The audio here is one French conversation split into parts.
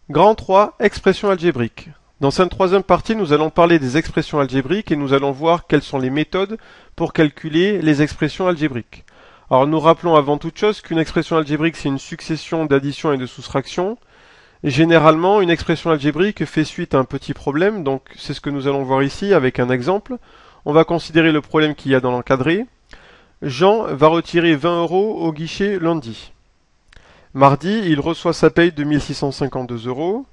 Grand 3, expressions algébriques. Dans cette troisième partie, nous allons parler des expressions algébriques et nous allons voir quelles sont les méthodes pour calculer les expressions algébriques. Alors nous rappelons avant toute chose qu'une expression algébrique c'est une succession d'addition et de soustraction. Généralement, une expression algébrique fait suite à un petit problème, donc c'est ce que nous allons voir ici avec un exemple. On va considérer le problème qu'il y a dans l'encadré. Jean va retirer 20 € au guichet lundi. Mardi, il reçoit sa paye de 1652 €.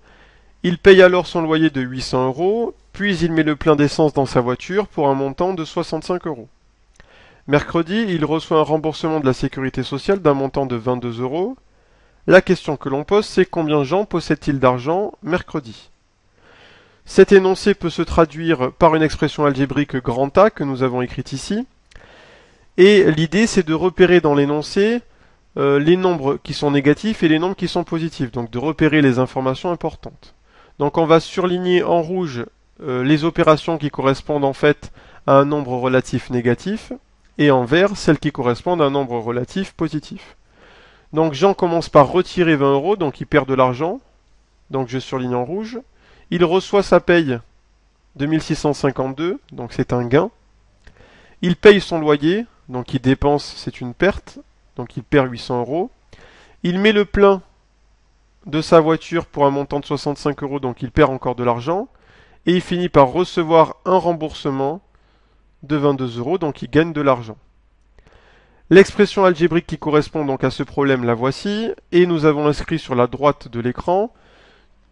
Il paye alors son loyer de 800 €, puis il met le plein d'essence dans sa voiture pour un montant de 65 €. Mercredi, il reçoit un remboursement de la sécurité sociale d'un montant de 22 €. La question que l'on pose, c'est combien Jean possède-t-il d'argent mercredi? Cet énoncé peut se traduire par une expression algébrique grand A que nous avons écrite ici. Et l'idée, c'est de repérer dans l'énoncé les nombres qui sont négatifs et les nombres qui sont positifs, donc de repérer les informations importantes. Donc on va surligner en rouge les opérations qui correspondent en fait à un nombre relatif négatif, et en vert celles qui correspondent à un nombre relatif positif. Donc Jean commence par retirer 20 €, donc il perd de l'argent, donc je surligne en rouge. Il reçoit sa paye de 1652, donc c'est un gain. Il paye son loyer, donc il dépense, c'est une perte, donc il perd 800 €. Il met le plein de sa voiture pour un montant de 65 €, donc il perd encore de l'argent. Et il finit par recevoir un remboursement de 22 €, donc il gagne de l'argent. L'expression algébrique qui correspond donc à ce problème, la voici, et nous avons inscrit sur la droite de l'écran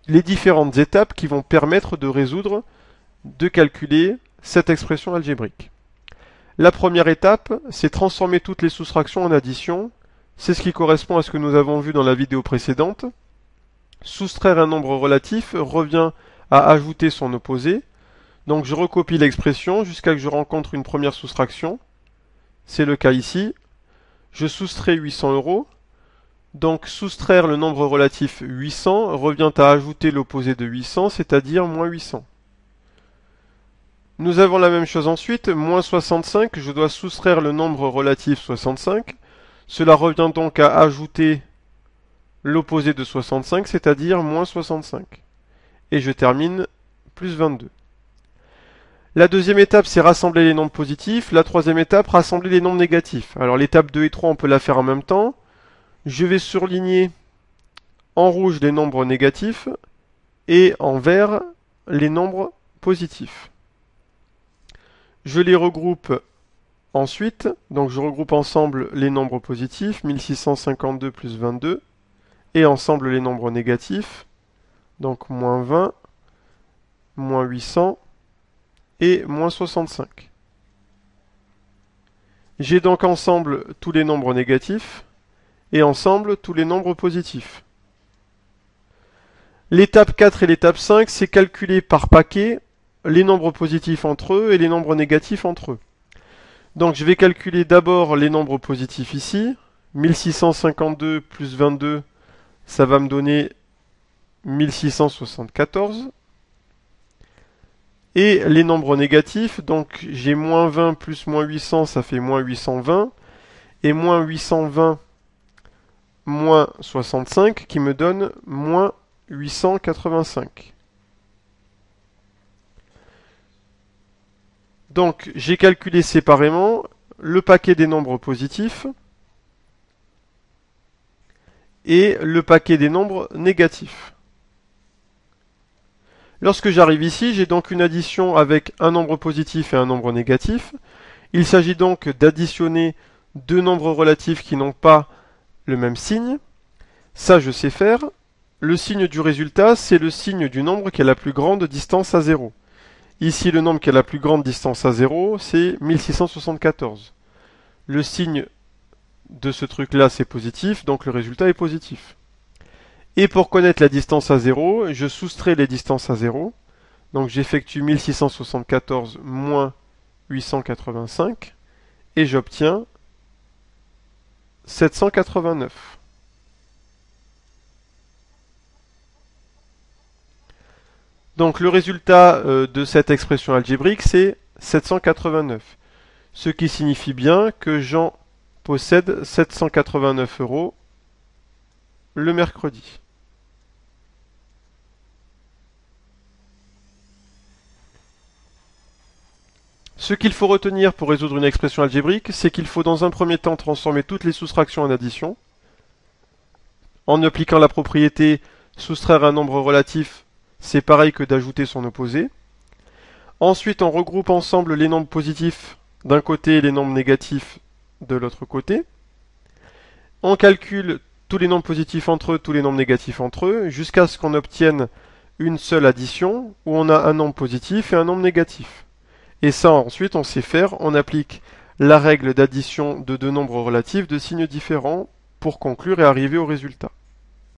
les différentes étapes qui vont permettre de résoudre, de calculer cette expression algébrique. La première étape, c'est transformer toutes les soustractions en addition. C'est ce qui correspond à ce que nous avons vu dans la vidéo précédente. Soustraire un nombre relatif revient à ajouter son opposé. Donc je recopie l'expression jusqu'à ce que je rencontre une première soustraction. C'est le cas ici. Je soustrais 800 €. Donc soustraire le nombre relatif 800 revient à ajouter l'opposé de 800, c'est-à-dire moins 800. Nous avons la même chose ensuite, moins 65, je dois soustraire le nombre relatif 65. Cela revient donc à ajouter l'opposé de 65, c'est-à-dire moins 65. Et je termine plus 22. La deuxième étape, c'est rassembler les nombres positifs. La troisième étape, rassembler les nombres négatifs. Alors l'étape 2 et 3, on peut la faire en même temps. Je vais surligner en rouge les nombres négatifs et en vert les nombres positifs. Je les regroupe ensuite, donc je regroupe ensemble les nombres positifs, 1652 plus 22, et ensemble les nombres négatifs, donc moins 20, moins 800 et moins 65. J'ai donc ensemble tous les nombres négatifs et ensemble tous les nombres positifs. L'étape 4 et l'étape 5, c'est calculer par paquet les nombres positifs entre eux et les nombres négatifs entre eux. Donc je vais calculer d'abord les nombres positifs ici. 1652 plus 22, ça va me donner 1674. Et les nombres négatifs, donc j'ai moins 20 plus moins 800, ça fait moins 820. Et moins 820 moins 65 qui me donne moins 885. Donc j'ai calculé séparément le paquet des nombres positifs et le paquet des nombres négatifs. Lorsque j'arrive ici, j'ai donc une addition avec un nombre positif et un nombre négatif. Il s'agit donc d'additionner deux nombres relatifs qui n'ont pas le même signe. Ça, je sais faire. Le signe du résultat, c'est le signe du nombre qui a la plus grande distance à 0. Ici, le nombre qui a la plus grande distance à 0, c'est 1674. Le signe de ce truc-là, c'est positif, donc le résultat est positif. Et pour connaître la distance à 0, je soustrais les distances à 0. Donc j'effectue 1674 moins 885 et j'obtiens 789. Donc le résultat de cette expression algébrique, c'est 789. Ce qui signifie bien que Jean possède 789 € le mercredi. Ce qu'il faut retenir pour résoudre une expression algébrique, c'est qu'il faut dans un premier temps transformer toutes les soustractions en addition. En appliquant la propriété soustraire un nombre relatif, c'est pareil que d'ajouter son opposé. Ensuite, on regroupe ensemble les nombres positifs d'un côté et les nombres négatifs de l'autre côté. On calcule tous les nombres positifs entre eux, tous les nombres négatifs entre eux, jusqu'à ce qu'on obtienne une seule addition où on a un nombre positif et un nombre négatif. Et ça, ensuite, on sait faire, on applique la règle d'addition de deux nombres relatifs de signes différents pour conclure et arriver au résultat.